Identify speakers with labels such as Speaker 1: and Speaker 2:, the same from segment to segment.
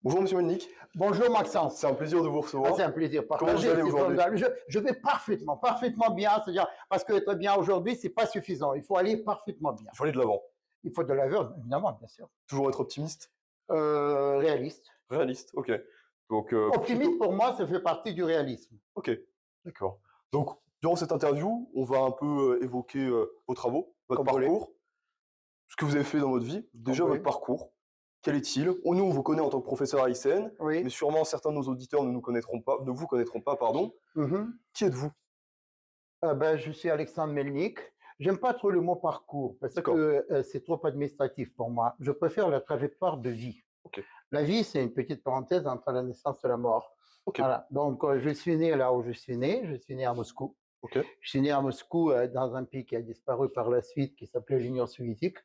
Speaker 1: Bonjour Monsieur Melnik,
Speaker 2: Bonjour Maxence.
Speaker 1: c'est un plaisir de vous
Speaker 2: Ah,
Speaker 1: recevoir.
Speaker 2: c'est un plaisir
Speaker 1: Comment vous
Speaker 2: partagé.
Speaker 1: allez
Speaker 2: C'est
Speaker 1: aujourd'hui?
Speaker 2: formidable. Je vais parfaitement bien. C'est-à-dire, parce que être bien aujourd'hui, c'est pas suffisant. Il faut aller parfaitement bien.
Speaker 1: Il faut aller de l'avant.
Speaker 2: Il faut de la l'aveur, évidemment, bien sûr.
Speaker 1: Toujours être optimiste,
Speaker 2: Réaliste.
Speaker 1: réaliste, ok. Donc,
Speaker 2: Optimiste, pour moi, ça fait partie du réalisme.
Speaker 1: ok, d'accord. Donc, durant cette interview, on va un peu évoquer vos travaux, votre
Speaker 2: Comme vous voulez.
Speaker 1: parcours, ce que vous avez fait dans votre vie. Déjà,
Speaker 2: vous
Speaker 1: votre
Speaker 2: voulez.
Speaker 1: parcours, quel est-il? Nous, on vous connaît en tant que professeur à ICN,
Speaker 2: Oui.
Speaker 1: mais sûrement certains de nos auditeurs ne vous connaîtront pas, pardon.
Speaker 2: Mhm.
Speaker 1: Qui êtes-vous?
Speaker 2: Je suis Alexandre Melnik. J'aime pas trop le mot parcours parce
Speaker 1: D'accord.
Speaker 2: que c'est trop administratif pour moi. Je préfère la trajectoire de vie.
Speaker 1: Ok.
Speaker 2: La vie, c'est une petite parenthèse entre la naissance et la mort.
Speaker 1: Ok.
Speaker 2: Voilà. Donc, je suis né là où je suis né. Je suis né à Moscou.
Speaker 1: Ok.
Speaker 2: Je suis né à Moscou dans un pays qui a disparu par la suite, qui s'appelait l'Union soviétique.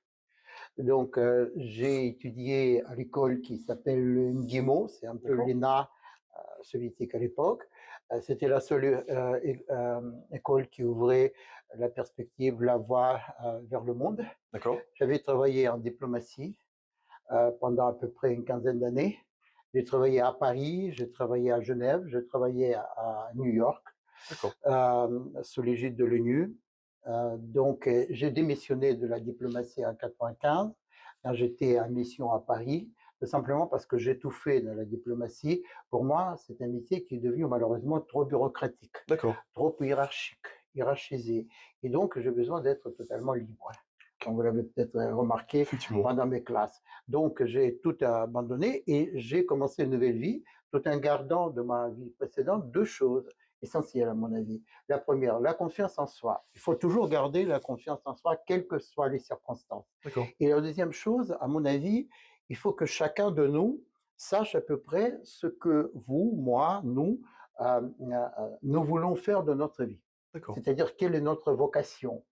Speaker 2: Donc, j'ai étudié à l'école qui s'appelle le MGIMO, c'est un peu
Speaker 1: D'accord.
Speaker 2: l'ENA soviétique à l'époque. C'était la seule école qui ouvrait la perspective, la voie vers le monde.
Speaker 1: D'accord.
Speaker 2: J'avais travaillé en diplomatie pendant à peu près une quinzaine d'années. J'ai travaillé à Paris, j'ai travaillé à Genève, j'ai travaillé à New York,
Speaker 1: D'accord.
Speaker 2: sous l'égide de l'ONU. Donc, j'ai démissionné de la diplomatie en 95, quand j'étais en mission à Paris, tout simplement parce que j'étouffais dans la diplomatie. Pour moi, c'est un métier qui est devenu malheureusement trop bureaucratique,
Speaker 1: D'accord.
Speaker 2: trop hiérarchisé. Et donc, j'ai besoin d'être totalement libre, comme vous l'avez peut-être remarqué
Speaker 1: Effectivement.
Speaker 2: pendant mes classes. Donc, j'ai tout abandonné et j'ai commencé une nouvelle vie, tout en gardant de ma vie précédente deux choses essentielles à mon avis. La première, la confiance en soi. Il faut toujours garder la confiance en soi, quelles que soient les circonstances.
Speaker 1: D'accord.
Speaker 2: Et la deuxième chose, à mon avis, il faut que chacun de nous sache à peu près ce que vous, moi, nous voulons faire de notre vie.
Speaker 1: D'accord.
Speaker 2: C'est-à-dire quelle est notre vocation.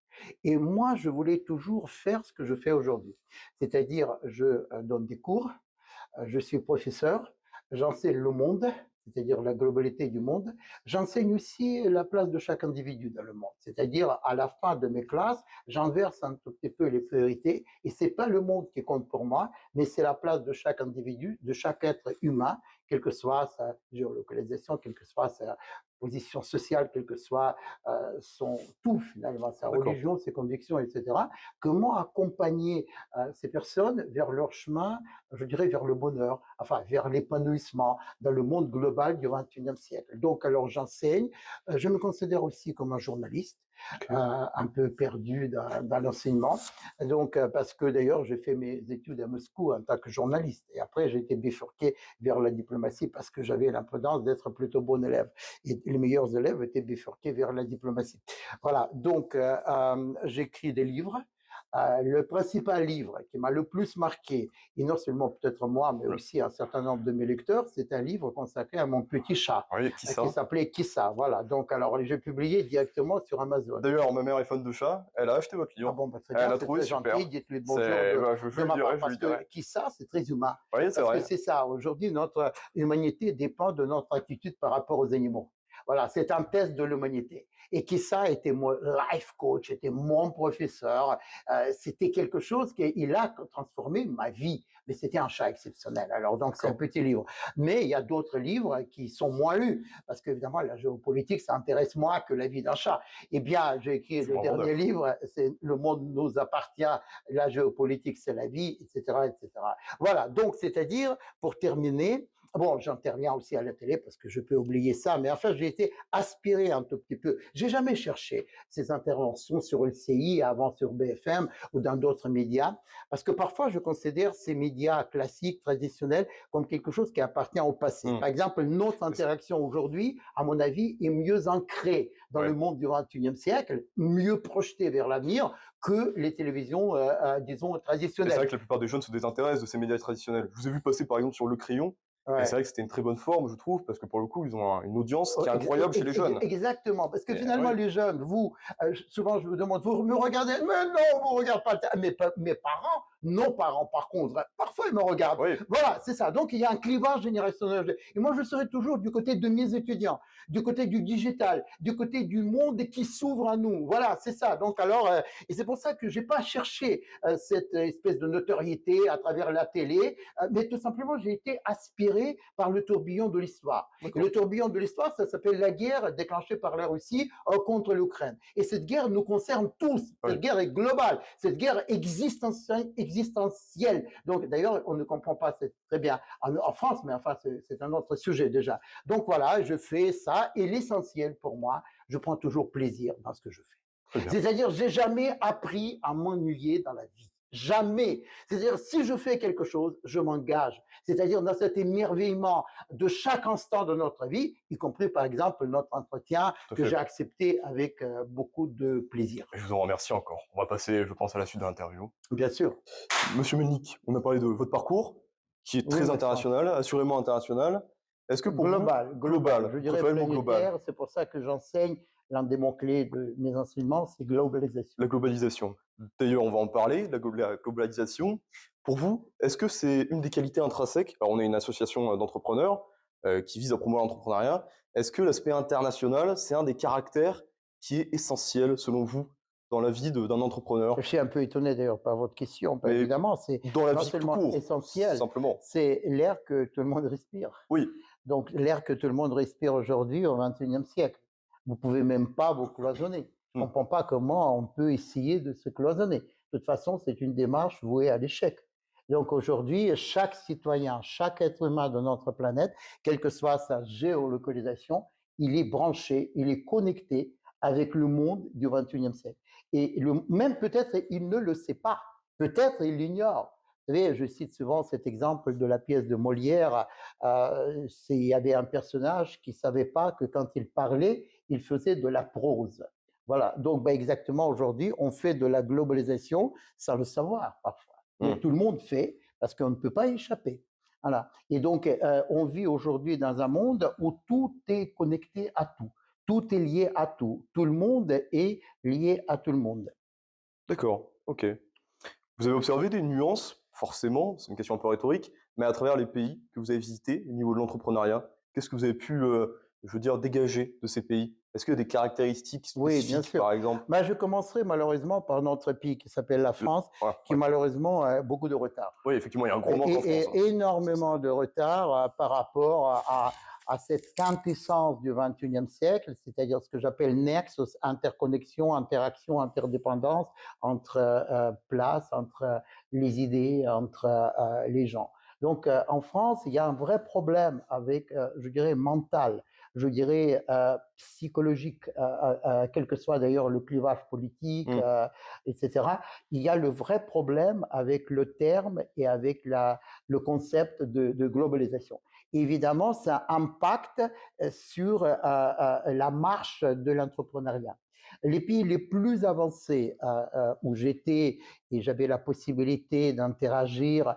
Speaker 2: Et moi, je voulais toujours faire ce que je fais aujourd'hui. C'est-à-dire, je donne des cours, je suis professeur, j'enseigne le monde, c'est-à-dire la globalité du monde. J'enseigne aussi la place de chaque individu dans le monde. C'est-à-dire, à la fin de mes classes, j'inverse un tout petit peu les priorités et c'est pas le monde qui compte pour moi, mais c'est la place de chaque individu, de chaque être humain, quelle que soit sa géolocalisation, quelle que soit sa position sociale, quel que soit son tout finalement, sa
Speaker 1: D'accord.
Speaker 2: religion, ses convictions, etc. Comment accompagner ces personnes vers leur chemin, je dirais vers le bonheur, enfin vers l'épanouissement dans le monde global du XXIe siècle. Donc alors j'enseigne, je me considère aussi comme un journaliste,
Speaker 1: Ok.
Speaker 2: un peu perdu dans l'enseignement. Donc parce que d'ailleurs j'ai fait mes études à Moscou en tant que journaliste et après j'ai été bifurqué vers la diplomatie parce que j'avais l'imprudence d'être plutôt bon élève et les meilleurs élèves étaient bifurqués vers la diplomatie. Voilà, donc j'écris des livres. Le principal livre qui m'a le plus marqué, et non seulement peut-être moi, mais aussi un certain nombre de mes lecteurs, c'est un livre consacré à mon petit chat,
Speaker 1: Oui, qui ça?
Speaker 2: qui s'appelait Kissa. Voilà, donc alors j'ai publié directement sur Amazon.
Speaker 1: D'ailleurs, ma mère est fan de chat, elle a acheté votre
Speaker 2: Ah
Speaker 1: livre.
Speaker 2: bon, bah, très
Speaker 1: Elle
Speaker 2: bien,
Speaker 1: a
Speaker 2: c'est
Speaker 1: trouvé
Speaker 2: très
Speaker 1: super.
Speaker 2: gentil. Dites-lui bonjour
Speaker 1: Je
Speaker 2: de
Speaker 1: lui
Speaker 2: ma part,
Speaker 1: dirai, je
Speaker 2: parce
Speaker 1: lui dirai.
Speaker 2: que Kissa, c'est très humain.
Speaker 1: Oui, c'est
Speaker 2: Parce que
Speaker 1: vrai.
Speaker 2: c'est ça, aujourd'hui, notre humanité dépend de notre attitude par rapport aux animaux. Voilà, c'est un test de l'humanité. Et Kissa était mon life coach, était mon professeur. C'était quelque chose qu'il a transformé ma vie. Mais c'était un chat exceptionnel. Alors, donc, c'est un
Speaker 1: D'accord.
Speaker 2: petit livre. Mais il y a d'autres livres qui sont moins lus. Parce qu'évidemment, la géopolitique, ça intéresse moins que la vie d'un chat. Eh bien, j'ai écrit
Speaker 1: C'est
Speaker 2: le
Speaker 1: vraiment
Speaker 2: dernier
Speaker 1: neuf.
Speaker 2: livre, c'est Le monde nous appartient, la géopolitique, c'est la vie, etc., etc. Voilà, donc, c'est-à-dire, pour terminer, bon, j'interviens aussi à la télé parce que je peux oublier ça, mais enfin, j'ai été aspiré un tout petit peu. J'ai jamais cherché ces interventions sur LCI, avant sur BFM ou dans d'autres médias, parce que parfois, je considère ces médias classiques, traditionnels, comme quelque chose qui appartient au passé.
Speaker 1: Hmm.
Speaker 2: Par exemple, notre interaction aujourd'hui, à mon avis, est mieux ancrée dans
Speaker 1: Ouais.
Speaker 2: le monde du XXIe siècle, mieux projetée vers l'avenir que les télévisions, disons,
Speaker 1: Et c'est
Speaker 2: traditionnelles.
Speaker 1: vrai que la plupart des jeunes se désintéressent de ces médias traditionnels. Je vous ai vu passer par exemple sur Le Crayon, et c'est
Speaker 2: Ouais.
Speaker 1: vrai que c'était une très bonne forme, je trouve, parce que pour le coup, ils ont une audience
Speaker 2: Oh,
Speaker 1: qui est incroyable chez les jeunes.
Speaker 2: Exactement, parce que
Speaker 1: Et
Speaker 2: finalement,
Speaker 1: oui,
Speaker 2: les jeunes, vous, souvent je vous demande, vous me regardez, mais non, vous ne regardez pas le mes parents nos parents, par contre, parfois ils me regardent.
Speaker 1: Oui,
Speaker 2: Voilà, c'est ça. Donc il y a un clivage générationnel. Et moi, je serai toujours du côté de mes étudiants, du côté du digital, du côté du monde qui s'ouvre à nous. Voilà, c'est ça. Donc alors, et c'est pour ça que j'ai pas cherché cette espèce de notoriété à travers la télé, mais tout simplement, j'ai été aspiré par le tourbillon de l'histoire. Et le
Speaker 1: d'accord.
Speaker 2: tourbillon de l'histoire, ça s'appelle la guerre déclenchée par la Russie contre l'Ukraine. Et cette guerre nous concerne tous.
Speaker 1: Oui.
Speaker 2: Cette guerre est globale. Cette guerre existentielle. Donc, d'ailleurs, on ne comprend pas très bien en France, mais enfin, c'est un autre sujet déjà. Donc voilà, je fais ça. Et l'essentiel pour moi, je prends toujours plaisir dans ce que je fais.
Speaker 1: Très bien.
Speaker 2: C'est-à-dire, j'ai jamais appris à m'ennuyer dans la vie. Jamais. C'est-à-dire, si je fais quelque chose, je m'engage. C'est-à-dire dans cet émerveillement de chaque instant de notre vie, y compris par exemple notre entretien
Speaker 1: Tout à
Speaker 2: que
Speaker 1: fait.
Speaker 2: j'ai accepté avec beaucoup de plaisir.
Speaker 1: Je vous en remercie encore. On va passer, je pense, à la suite de l'interview.
Speaker 2: Bien sûr.
Speaker 1: Monsieur Melnik, on a parlé de votre parcours, qui est
Speaker 2: Oui,
Speaker 1: très
Speaker 2: Maxence.
Speaker 1: international, assurément international. Est-ce que pour vous,
Speaker 2: Global. Je dirais
Speaker 1: totalement global,
Speaker 2: planétaire. C'est pour ça que j'enseigne. L'un des mots-clés de mes enseignements, c'est globalisation.
Speaker 1: la globalisation. D'ailleurs, on va en parler, la globalisation. Pour vous, est-ce que c'est une des qualités intrinsèques? Alors, on est une association d'entrepreneurs qui vise à promouvoir l'entrepreneuriat. Est-ce que l'aspect international, c'est un des caractères qui est essentiel, selon vous, dans la vie d'un entrepreneur?
Speaker 2: Je suis un peu étonné d'ailleurs par votre question.
Speaker 1: Mais
Speaker 2: Évidemment, c'est
Speaker 1: dans la
Speaker 2: non
Speaker 1: vie tout
Speaker 2: seulement
Speaker 1: court,
Speaker 2: essentiel,
Speaker 1: simplement.
Speaker 2: c'est l'air que tout le monde respire.
Speaker 1: Oui,
Speaker 2: Donc, l'air que tout le monde respire aujourd'hui au XXIe siècle. Vous pouvez même pas vous cloisonner. Je ne
Speaker 1: hmm,
Speaker 2: comprends pas comment on peut essayer de se cloisonner. De toute façon, c'est une démarche vouée à l'échec. Donc aujourd'hui, chaque citoyen, chaque être humain de notre planète, quelle que soit sa géolocalisation, il est branché, il est connecté avec le monde du XXIe siècle. Et même peut-être il ne le sait pas, peut-être il l'ignore. Vous savez, je cite souvent cet exemple de la pièce de Molière. Il y avait un personnage qui ne savait pas que quand il parlait, il faisait de la prose. Voilà, donc exactement aujourd'hui, on fait de la globalisation sans le savoir parfois. Mais
Speaker 1: hmm,
Speaker 2: tout le monde fait parce qu'on ne peut pas y échapper. Voilà. Et donc, on vit aujourd'hui dans un monde où tout est connecté à tout. Tout est lié à tout. Tout le monde est lié à tout le monde.
Speaker 1: d'accord, ok. Vous avez observé des nuances, forcément, c'est une question un peu rhétorique, mais à travers les pays que vous avez visités au niveau de l'entrepreneuriat, qu'est-ce que vous avez pu, je veux dire, dégager de ces pays? Est-ce qu'il y a des caractéristiques
Speaker 2: Oui, bien
Speaker 1: spécifiques,
Speaker 2: sûr.
Speaker 1: par exemple?
Speaker 2: Mais je commencerai malheureusement par notre pays qui s'appelle la France,
Speaker 1: Voilà,
Speaker 2: qui
Speaker 1: ouais.
Speaker 2: malheureusement a beaucoup de retard.
Speaker 1: Oui, effectivement, il y a un gros manque en France, hein.
Speaker 2: Et
Speaker 1: C'est ça.
Speaker 2: énormément de retard par rapport à cette quintessence du XXIe siècle, c'est-à-dire ce que j'appelle nexus, interconnexion, interaction, interdépendance entre place, entre les idées, entre les gens. Donc en France, il y a un vrai problème avec, je dirais, mental, je dirais psychologique, quel que soit d'ailleurs le clivage politique,
Speaker 1: Hmm,
Speaker 2: etc. Il y a le vrai problème avec le terme et avec le concept de globalisation. Évidemment, ça impacte sur la marche de l'entrepreneuriat. Les pays les plus avancés où j'étais et j'avais la possibilité d'interagir,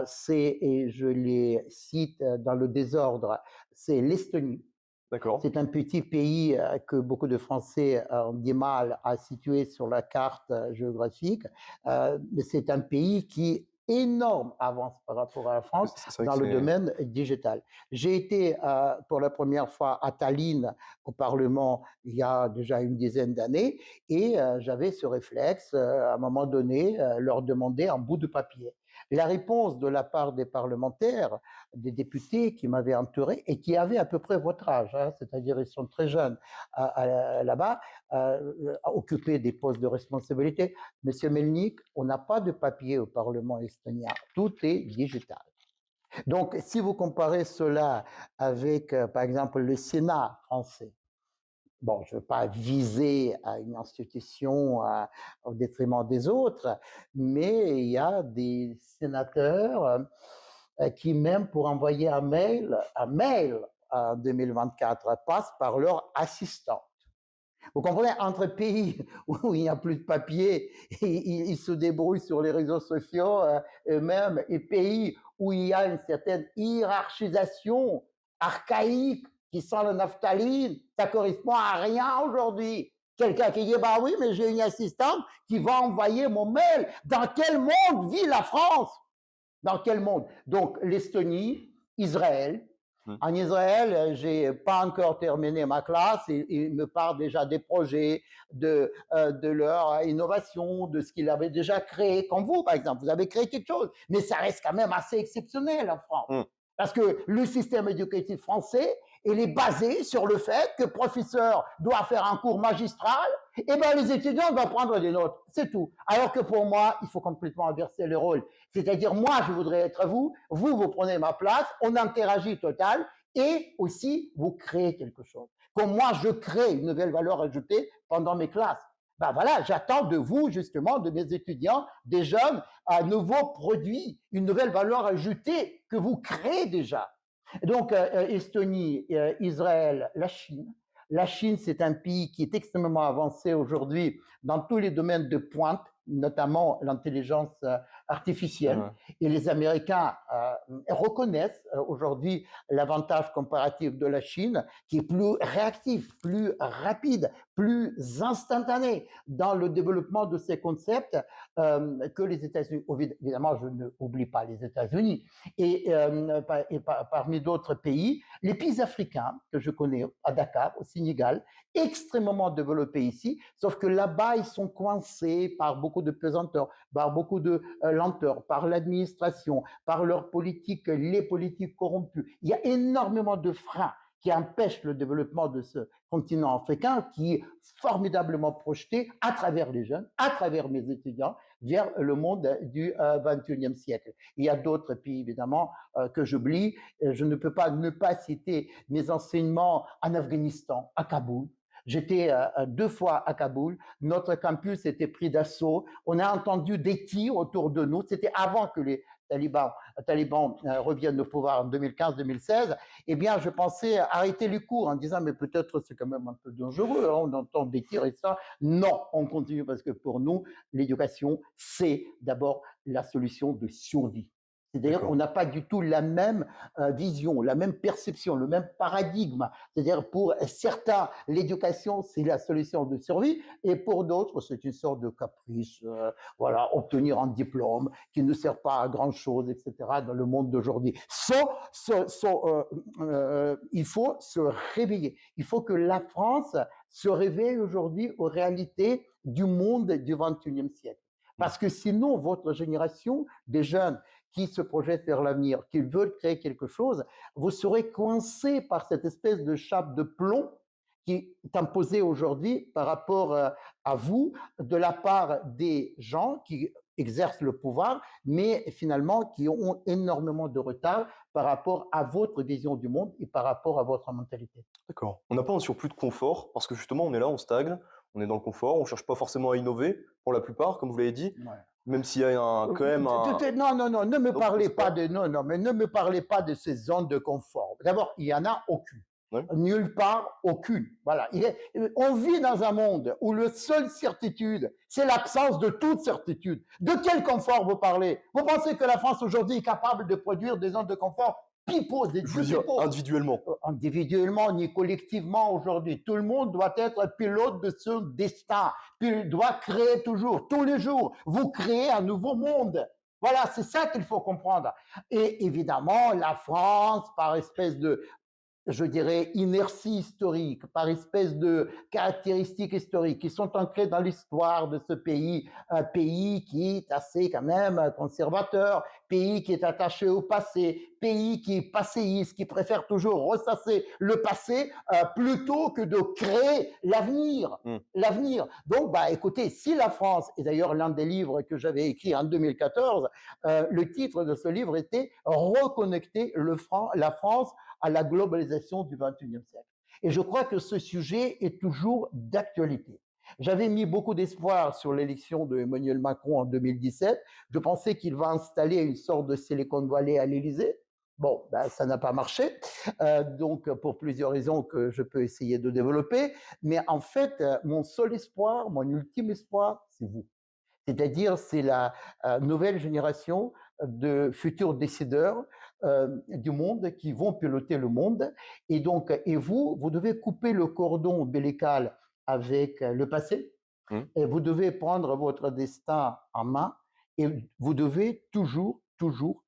Speaker 2: c'est, et je les cite dans le désordre, c'est l'Estonie.
Speaker 1: d'accord.
Speaker 2: C'est un petit pays que beaucoup de Français ont du mal à situer sur la carte géographique. Mais c'est un pays qui énorme avance par rapport à la France
Speaker 1: C'est vrai que
Speaker 2: dans le
Speaker 1: c'est...
Speaker 2: domaine digital. J'ai été pour la première fois à Tallinn au Parlement il y a déjà une dizaine d'années et j'avais ce réflexe à un moment donné leur demander un bout de papier. La réponse de la part des parlementaires, des députés qui m'avaient entouré et qui avaient à peu près votre âge, hein, c'est-à-dire ils sont très jeunes là-bas, occupés des postes de responsabilité. Monsieur Melnik, on n'a pas de papier au Parlement estonien, tout est digital. Donc, si vous comparez cela avec, par exemple, le Sénat français, bon, je ne veux pas viser à une institution au détriment des autres, mais il y a des sénateurs qui, même pour envoyer un mail en 2024, passent par leur assistant. Vous comprenez, entre pays où il n'y a plus de papier, ils se débrouillent sur les réseaux sociaux eux-mêmes, et pays où il y a une certaine hiérarchisation archaïque qui sent la naphtaline, ça correspond à rien aujourd'hui. Quelqu'un qui dit, bah oui, mais j'ai une assistante qui va envoyer mon mail. Dans quel monde vit la France? Dans quel monde? Donc, l'Estonie, Israël.
Speaker 1: Mmh.
Speaker 2: En Israël, j'ai pas encore terminé ma classe et ils me parlent déjà des projets, de leur innovation, de ce qu'ils avaient déjà créé, comme vous, par exemple. Vous avez créé quelque chose, mais ça reste quand même assez exceptionnel en France.
Speaker 1: Mmh.
Speaker 2: Parce que le système éducatif français, il est basé sur le fait que le professeur doit faire un cours magistral, et ben les étudiants doivent prendre des notes, c'est tout. Alors que pour moi, il faut complètement inverser les rôles. C'est-à-dire, moi, je voudrais être vous, vous prenez ma place, on interagit total, et aussi, vous créez quelque chose. Comme moi, je crée une nouvelle valeur ajoutée pendant mes classes. Ben voilà, j'attends de vous, justement, de mes étudiants, des jeunes, un nouveau produit, une nouvelle valeur ajoutée que vous créez déjà. Donc, Estonie, Israël, la Chine. La Chine, c'est un pays qui est extrêmement avancé aujourd'hui dans tous les domaines de pointe, notamment l'intelligence artificielle.
Speaker 1: Ouais.
Speaker 2: Et les Américains reconnaissent aujourd'hui l'avantage comparatif de la Chine, qui est plus réactif, plus rapide, plus instantané dans le développement de ces concepts que les États-Unis. Évidemment, je n'oublie pas les États-Unis. Et parmi d'autres pays, les pays africains que je connais, à Dakar, au Sénégal, extrêmement développés ici, sauf que là-bas, ils sont coincés par beaucoup de pesanteurs, par beaucoup de lenteur, par l'administration, par leurs politiques, les politiques corrompues. Il y a énormément de freins qui empêchent le développement de ce continent africain qui est formidablement projeté à travers les jeunes, à travers mes étudiants, vers le monde du 21e siècle. Il y a d'autres pays, évidemment, que j'oublie. Je ne peux pas ne pas citer mes enseignements en Afghanistan, à Kaboul. J'étais 2 fois à Kaboul. Notre campus était pris d'assaut. On a entendu des tirs autour de nous. C'était avant que les talibans reviennent au pouvoir en 2015-2016. Eh bien, je pensais arrêter les cours en disant, mais peut-être c'est quand même un peu dangereux, hein, on entend des tirs et ça. Non, on continue parce que pour nous, l'éducation, c'est d'abord la solution de survie. C'est-à-dire qu'on
Speaker 1: D'accord.
Speaker 2: n'a pas du tout la même vision, la même perception, le même paradigme. C'est-à-dire pour certains, l'éducation, c'est la solution de survie, et pour d'autres, c'est une sorte de caprice, voilà, obtenir un diplôme qui ne sert pas à grand-chose, etc., dans le monde d'aujourd'hui. Il faut se réveiller. Il faut que la France se réveille aujourd'hui aux réalités du monde du 21e siècle.
Speaker 1: Mmh.
Speaker 2: Parce que sinon, votre génération, des jeunes qui se projettent vers l'avenir, qui veulent créer quelque chose, vous serez coincés par cette espèce de chape de plomb qui est imposée aujourd'hui par rapport à vous, de la part des gens qui exercent le pouvoir, mais finalement qui ont énormément de retard par rapport à votre vision du monde et par rapport à votre mentalité.
Speaker 1: D'accord. On n'a pas un surplus de confort parce que justement on est là, on stagne, on est dans le confort, on cherche pas forcément à innover pour la plupart, comme vous l'avez dit,
Speaker 2: Ouais.
Speaker 1: même s'il y a quand même
Speaker 2: Non, non, non, ne me
Speaker 1: un autre
Speaker 2: parlez pas
Speaker 1: espoir.
Speaker 2: de, non, non, mais ne me parlez pas de ces zones de confort. D'abord, il y en a aucune.
Speaker 1: Ouais.
Speaker 2: Nulle part, aucune. Voilà. On vit dans un monde où la seule certitude, c'est l'absence de toute certitude. De quel confort vous parlez? Vous pensez que la France aujourd'hui est capable de produire des zones de confort? Pipeau, des
Speaker 1: Je veux
Speaker 2: deux
Speaker 1: dire
Speaker 2: pipeaux.
Speaker 1: individuellement.
Speaker 2: Individuellement ni collectivement aujourd'hui. Tout le monde doit être pilote de son destin. Il doit créer toujours, tous les jours. Vous créez un nouveau monde. Voilà, c'est ça qu'il faut comprendre. Et évidemment, la France, par espèce de, je dirais, inertie historique, par espèce de caractéristiques historiques qui sont ancrées dans l'histoire de ce pays, un pays qui est assez quand même conservateur, pays qui est attaché au passé, pays qui est passéiste, qui préfère toujours ressasser le passé plutôt que de créer l'avenir.
Speaker 1: Mmh.
Speaker 2: L'avenir. Donc, bah, écoutez, si la France, et d'ailleurs l'un des livres que j'avais écrit en 2014, le titre de ce livre était Reconnecter la France à la globalisation du 21e siècle. Et je crois que ce sujet est toujours d'actualité. J'avais mis beaucoup d'espoir sur l'élection de Emmanuel Macron en 2017. Je pensais qu'il va installer une sorte de Silicon Valley à l'Élysée. Bon, ben, ça n'a pas marché, donc pour plusieurs raisons que je peux essayer de développer. Mais en fait, mon seul espoir, mon ultime espoir, c'est vous. C'est-à-dire, c'est la nouvelle génération de futurs décideurs du monde qui vont piloter le monde. Et donc, et vous, vous devez couper le cordon ombilical avec le passé
Speaker 1: Mmh.
Speaker 2: et vous devez prendre votre destin en main et vous devez toujours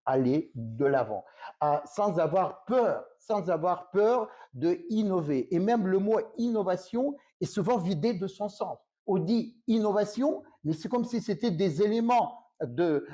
Speaker 2: aller de l'avant, sans avoir peur de innover. Et même le mot innovation est souvent vidé de son sens. On dit innovation, mais c'est comme si c'était des éléments de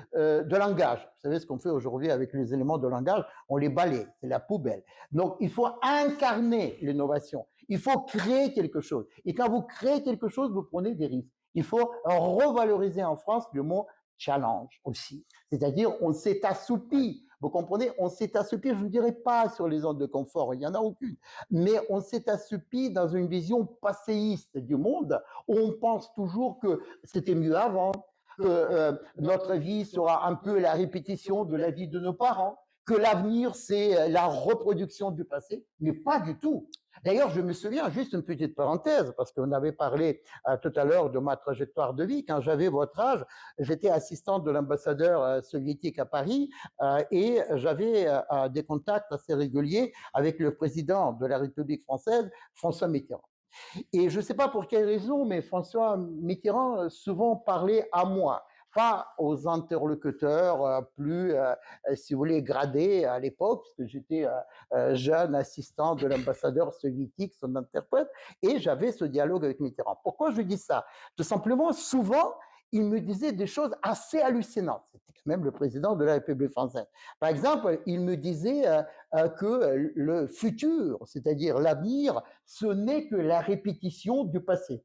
Speaker 2: langage. Vous savez ce qu'on fait aujourd'hui avec les éléments de langage, on les balaye, c'est la poubelle. Donc il faut incarner l'innovation, il faut créer quelque chose. Et quand vous créez quelque chose, vous prenez des risques. Il faut revaloriser en France le mot challenge aussi. C'est-à-dire, on s'est assoupi. Vous comprenez? On s'est assoupi, je ne dirais pas sur les zones de confort, il n'y en a aucune, mais on s'est assoupi dans une vision passéiste du monde où on pense toujours que c'était mieux avant, que notre vie sera un peu la répétition de la vie de nos parents, que l'avenir, c'est la reproduction du passé, mais pas du tout. D'ailleurs, je me souviens, juste une petite parenthèse, parce qu'on avait parlé tout à l'heure de ma trajectoire de vie. Quand j'avais votre âge, j'étais assistante de l'ambassadeur soviétique à Paris et j'avais des contacts assez réguliers avec le président de la République française, François Mitterrand. Et je ne sais pas pour quelle raison, mais François Mitterrand souvent parlait à moi, pas aux interlocuteurs plus, si vous voulez, gradés à l'époque, parce que j'étais jeune assistant de l'ambassadeur soviétique, son interprète, et j'avais ce dialogue avec Mitterrand. Pourquoi je dis ça? Tout simplement, souvent, il me disait des choses assez hallucinantes. C'était quand même le président de la République française. Par exemple, il me disait que le futur, c'est-à-dire l'avenir, ce n'est que la répétition du passé.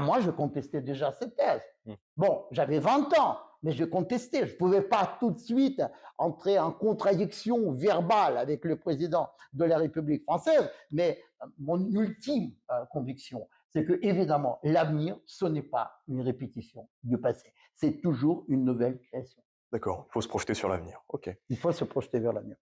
Speaker 2: Moi, je contestais déjà cette thèse.
Speaker 1: Mmh.
Speaker 2: Bon, j'avais 20 ans, mais je contestais. Je ne pouvais pas tout de suite entrer en contradiction verbale avec le président de la République française, mais mon ultime conviction, c'est que, évidemment, l'avenir, ce n'est pas une répétition du passé. C'est toujours une nouvelle création.
Speaker 1: D'accord, il faut se projeter sur l'avenir. OK.
Speaker 2: Il faut se projeter vers l'avenir.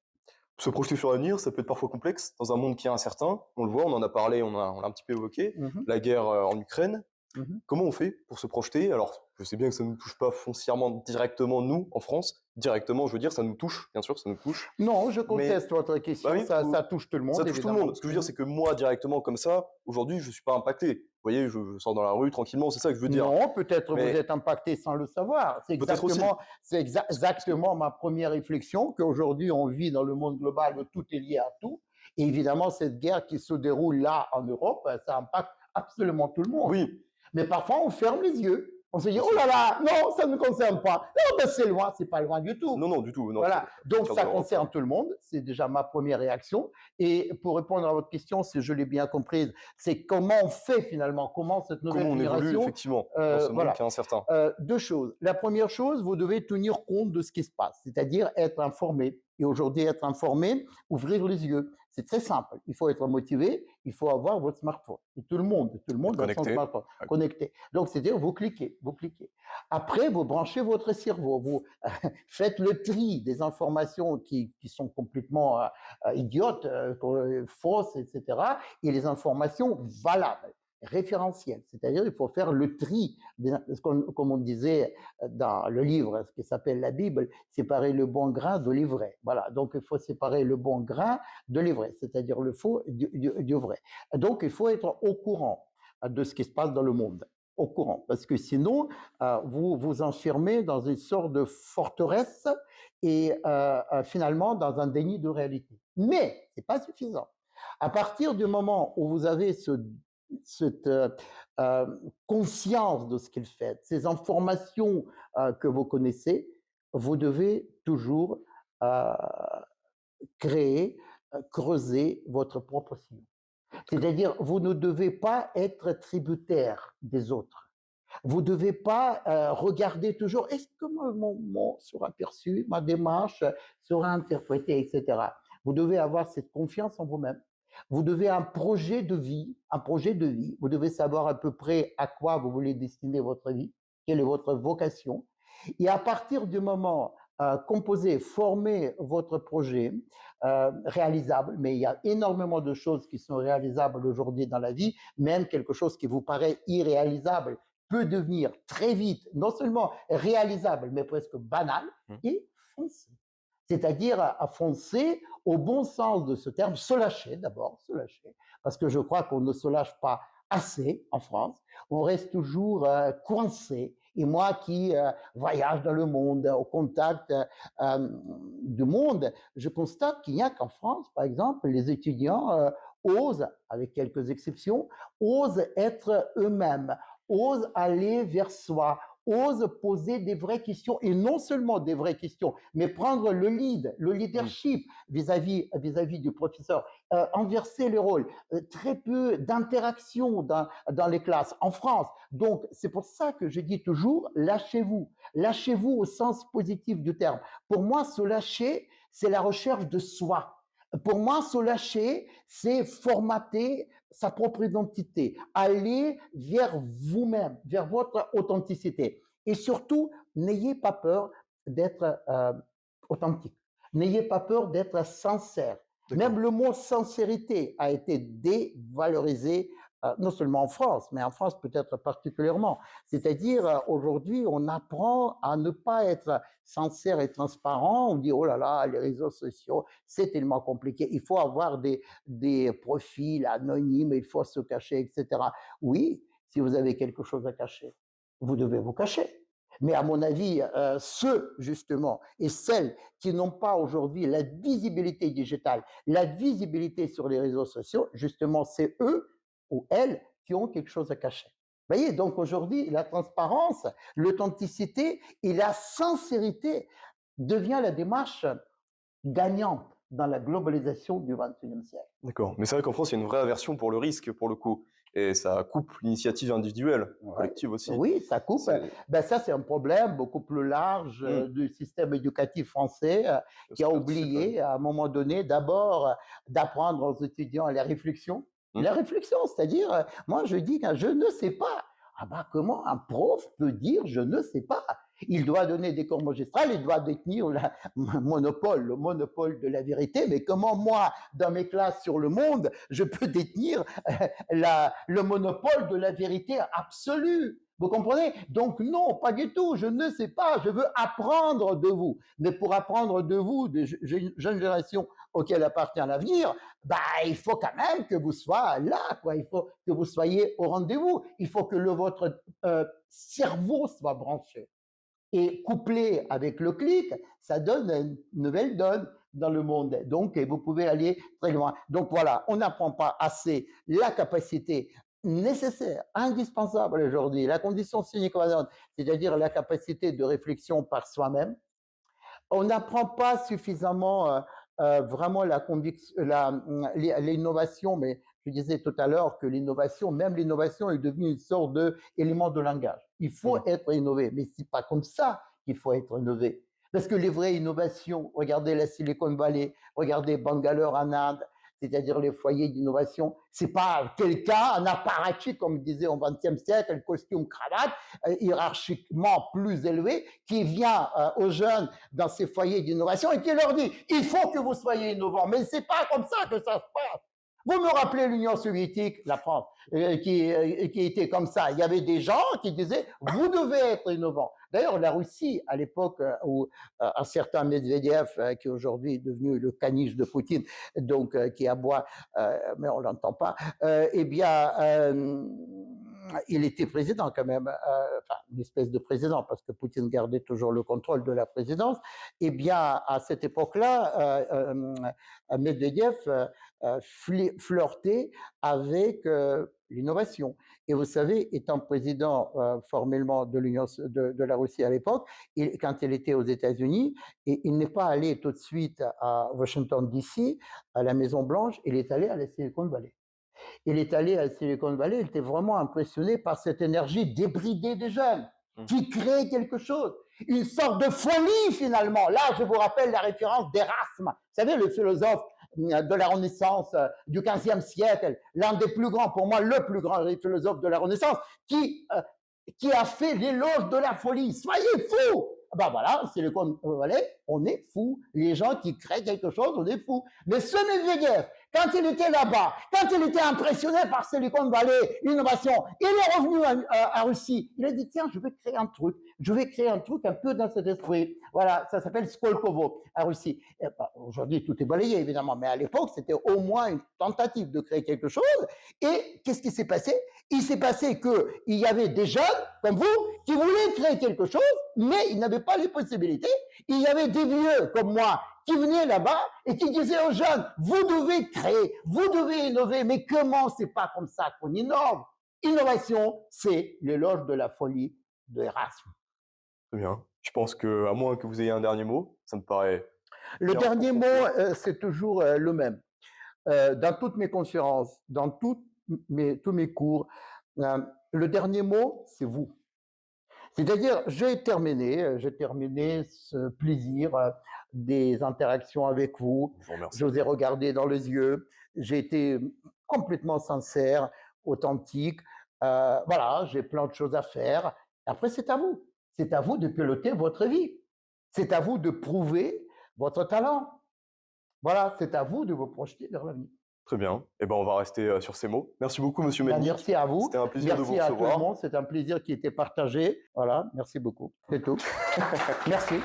Speaker 1: Se projeter sur l'avenir, ça peut être parfois complexe dans un monde qui est incertain. On le voit, on en a parlé, on l'a un petit peu évoqué.
Speaker 2: Mhm,
Speaker 1: La guerre en Ukraine.
Speaker 2: mhm.
Speaker 1: Comment on fait pour se projeter? Alors, je sais bien que ça ne nous touche pas foncièrement directement, nous, en France. Directement, je veux dire, ça nous touche, bien sûr, ça nous touche.
Speaker 2: Non, je
Speaker 1: Mais
Speaker 2: conteste votre
Speaker 1: bah
Speaker 2: question.
Speaker 1: oui,
Speaker 2: Ça touche tout le
Speaker 1: ça
Speaker 2: monde,
Speaker 1: touche tout le
Speaker 2: évidemment.
Speaker 1: monde. Ce que je veux dire, c'est que moi, directement comme ça, aujourd'hui, je ne suis pas impacté. Vous voyez, je sors dans la rue tranquillement, c'est ça que je veux dire.
Speaker 2: Non, peut-être vous
Speaker 1: Mais
Speaker 2: êtes impacté sans le savoir.
Speaker 1: peut-être aussi.
Speaker 2: C'est exactement ma première réflexion qu'aujourd'hui on vit dans le monde global où tout est lié à tout. Et évidemment, cette guerre qui se déroule là en Europe, ça impacte absolument tout le monde.
Speaker 1: Oui,
Speaker 2: Mais parfois, on ferme les yeux. On se dit,
Speaker 1: bien
Speaker 2: oh
Speaker 1: sûr.
Speaker 2: là là, non, ça ne me concerne pas. Non, ben c'est loin, c'est pas loin du tout.
Speaker 1: Non, non, du tout. Non,
Speaker 2: Voilà, donc
Speaker 1: ça
Speaker 2: ça
Speaker 1: va,
Speaker 2: concerne tout le monde, c'est déjà ma première réaction. Et pour répondre à votre question, si je l'ai bien comprise, c'est comment on fait finalement, comment cette nouvelle
Speaker 1: comment on évolue,
Speaker 2: génération,
Speaker 1: effectivement, dans ce monde
Speaker 2: voilà.
Speaker 1: qui est incertain.
Speaker 2: Deux choses. La première chose, vous devez tenir compte de ce qui se passe, c'est-à-dire être informé. Et aujourd'hui, être informé, ouvrir les yeux. C'est très simple. Il faut être motivé, il faut avoir votre smartphone. Et tout le monde a son
Speaker 1: Connecté.
Speaker 2: smartphone,
Speaker 1: Ouais.
Speaker 2: connecté. Donc, c'est-à-dire, vous cliquez, vous cliquez. Après, vous branchez votre cerveau, vous faites le tri des informations qui sont complètement idiotes, fausses, etc., et les informations valables, référentielles. C'est-à-dire, il faut faire le tri, comme on disait dans le livre, ce qui s'appelle la Bible, séparer le bon grain de l'ivraie. Voilà, donc il faut séparer le bon grain de l'ivraie, c'est-à-dire le faux du vrai. Donc, il faut être au courant de ce qui se passe dans le monde, au courant, parce que sinon, vous vous enfermez dans une sorte de forteresse et finalement dans un déni de réalité. Mais ce n'est pas suffisant. À partir du moment où vous avez cette conscience de ce qu'il fait, ces informations que vous connaissez, vous devez toujours euh, créer, creuser votre propre sillon. C'est-à-dire, vous ne devez pas être tributaire des autres. Vous ne devez pas regarder toujours, est-ce que mon mot sera perçu, ma démarche sera interprétée, etc. Vous devez avoir cette confiance en vous-même. Vous devez un projet de vie, un projet de vie. Vous devez savoir à peu près à quoi vous voulez destiner votre vie, quelle est votre vocation. Et à partir du moment composer, former votre projet réalisable, mais il y a énormément de choses qui sont réalisables aujourd'hui dans la vie, même quelque chose qui vous paraît irréalisable peut devenir très vite, non seulement réalisable, mais presque banal, et foncer. C'est-à-dire à foncer au bon sens de ce terme, se lâcher d'abord, se lâcher, parce que je crois qu'on ne se lâche pas assez en France. On reste toujours coincé. Et moi qui voyage dans le monde, au contact du monde, je constate qu'il n'y a qu'en France, par exemple, les étudiants osent, avec quelques exceptions, osent être eux-mêmes, osent aller vers soi, osent poser des vraies questions, et non seulement des vraies questions, mais prendre le lead, le
Speaker 1: Mm.
Speaker 2: leadership vis-à-vis du professeur, inverser les rôles, très peu d'interaction dans les classes en France. Donc, c'est pour ça que je dis toujours, lâchez-vous. Lâchez-vous au sens positif du terme. Pour moi, se lâcher, c'est la recherche de soi. Pour moi, se lâcher, c'est formater sa propre identité, aller vers vous-même, vers votre authenticité. Et surtout, n'ayez pas peur d'être authentique. N'ayez pas peur d'être sincère.
Speaker 1: D'accord.
Speaker 2: Même le mot sincérité a été dévalorisé, non seulement en France, mais en France peut-être particulièrement. C'est-à-dire, aujourd'hui, on apprend à ne pas être sincère et transparent. On dit, oh là là, les réseaux sociaux, c'est tellement compliqué. Il faut avoir des profils anonymes, il faut se cacher, etc. Oui, si vous avez quelque chose à cacher, vous devez vous cacher. Mais à mon avis, ceux, justement, et celles qui n'ont pas aujourd'hui la visibilité digitale, la visibilité sur les réseaux sociaux, justement, c'est eux ou elles qui ont quelque chose à cacher. Vous voyez, donc aujourd'hui, la transparence, l'authenticité et la sincérité devient la démarche gagnante dans la globalisation du XXIe siècle.
Speaker 1: D'accord. Mais c'est vrai qu'en France, il y a une vraie aversion pour le risque, pour le coup. Et ça coupe l'initiative individuelle,
Speaker 2: Ouais.
Speaker 1: collective aussi.
Speaker 2: Oui, ça coupe.
Speaker 1: C'est
Speaker 2: Ben ça, c'est un problème beaucoup plus large
Speaker 1: Hmm.
Speaker 2: du système éducatif français qui a oublié à un moment donné d'abord d'apprendre aux étudiants la réflexion.
Speaker 1: Hmm.
Speaker 2: La réflexion, c'est-à-dire, moi je dis que je ne sais pas. Ah ben comment un prof peut dire je ne sais pas? Il doit donner des cours magistrales, il doit détenir le monopole de la vérité, mais comment moi, dans mes classes sur le monde, je peux détenir le monopole de la vérité absolue. Vous comprenez? Donc non, pas du tout, je ne sais pas, je veux apprendre de vous. Mais pour apprendre de vous, des jeunes générations auxquelles appartient l'avenir, bah, il faut quand même que vous soyez là, quoi. Il faut que vous soyez au rendez-vous. Il faut que votre cerveau soit branché. Et couplé avec le clic, ça donne une nouvelle donne dans le monde. Donc, vous pouvez aller très loin. Donc voilà, on n'apprend pas assez la capacité nécessaire, indispensable aujourd'hui, la condition sine qua non, c'est-à-dire la capacité de réflexion par soi-même. On n'apprend pas suffisamment vraiment la conviction, l'innovation, mais je disais tout à l'heure que l'innovation, même l'innovation est devenue une sorte d'élément de langage. Il faut
Speaker 1: Hmm.
Speaker 2: être innové, mais c'est pas comme ça qu'il faut être innové. Parce que les vraies innovations, regardez la Silicon Valley, regardez Bangalore en Inde, c'est-à-dire les foyers d'innovation, c'est pas quelqu'un, un apparatchik, comme disait au XXe siècle, costume, cravate, hiérarchiquement plus élevé, qui vient aux jeunes dans ces foyers d'innovation et qui leur dit il faut que vous soyez innovants. Mais c'est pas comme ça que ça se passe. Vous me rappelez l'Union soviétique, la France, qui était comme ça. Il y avait des gens qui disaient vous devez être innovants. D'ailleurs, la Russie, à l'époque où un certain Medvedev, qui aujourd'hui est devenu le caniche de Poutine, donc qui aboie, mais on l'entend pas, eh bien, il était président quand même, enfin une espèce de président parce que Poutine gardait toujours le contrôle de la présidence. Eh bien, à cette époque-là, Medvedev flirtait avec l'innovation. Et vous savez, étant président formellement de la Russie à l'époque, quand il était aux États-Unis, il n'est pas allé tout de suite à Washington DC, à la Maison Blanche, il est allé à la Silicon Valley. Il est allé à Silicon Valley, il était vraiment impressionné par cette énergie débridée des jeunes
Speaker 1: Hmm.
Speaker 2: qui créent quelque chose. Une sorte de folie finalement. Là, je vous rappelle la référence d'Erasme, vous savez, le philosophe de la Renaissance du XVe siècle, l'un des plus grands, pour moi, le plus grand philosophe de la Renaissance, qui a fait l'éloge de la folie. Soyez fous! Ben voilà, Silicon Valley, on est fous. Les gens qui créent quelque chose, on est fous. Mais ce Medvedev, Quand il était là-bas, quand il était impressionné par Silicon Valley, l'innovation, il est revenu à Russie. Il a dit, tiens, je vais créer un truc. Je vais créer un truc un peu dans cet esprit. Voilà, ça s'appelle Skolkovo à Russie. Aujourd'hui, tout est balayé, évidemment, mais à l'époque, c'était au moins une tentative de créer quelque chose. Et qu'est-ce qui s'est passé? Il s'est passé qu'il y avait des jeunes, comme vous, qui voulaient créer quelque chose, mais ils n'avaient pas les possibilités. Il y avait des vieux, comme moi, qui venaient là-bas et qui disaient aux jeunes, vous devez créer, vous devez innover, mais comment? C'est pas comme ça qu'on innove. Innovation, c'est l'éloge de la folie de Erasme.
Speaker 1: Très bien. Je pense que, à moins que vous ayez un dernier mot, ça me paraît
Speaker 2: Le
Speaker 1: bien
Speaker 2: dernier
Speaker 1: pour
Speaker 2: mot,
Speaker 1: conclure.
Speaker 2: c'est toujours le même. Dans toutes mes conférences, dans tous mes cours, le dernier mot, c'est vous. C'est-à-dire, j'ai terminé ce plaisir des interactions avec vous.
Speaker 1: Je vous remercie.
Speaker 2: Je vous ai regardé dans les yeux. J'ai été complètement sincère, authentique. Voilà, j'ai plein de choses à faire. Après, c'est à vous. C'est à vous de piloter votre vie. C'est à vous de prouver votre talent. Voilà, c'est à vous de vous projeter vers l'avenir.
Speaker 1: Très bien. Eh ben, on va rester sur ces mots. Merci beaucoup, Monsieur
Speaker 2: Ben,
Speaker 1: Mednik.
Speaker 2: merci à vous.
Speaker 1: C'était un plaisir de vous
Speaker 2: Merci à tout le
Speaker 1: recevoir.
Speaker 2: monde. C'est un plaisir qui était partagé. Voilà, merci beaucoup. C'est tout. Merci.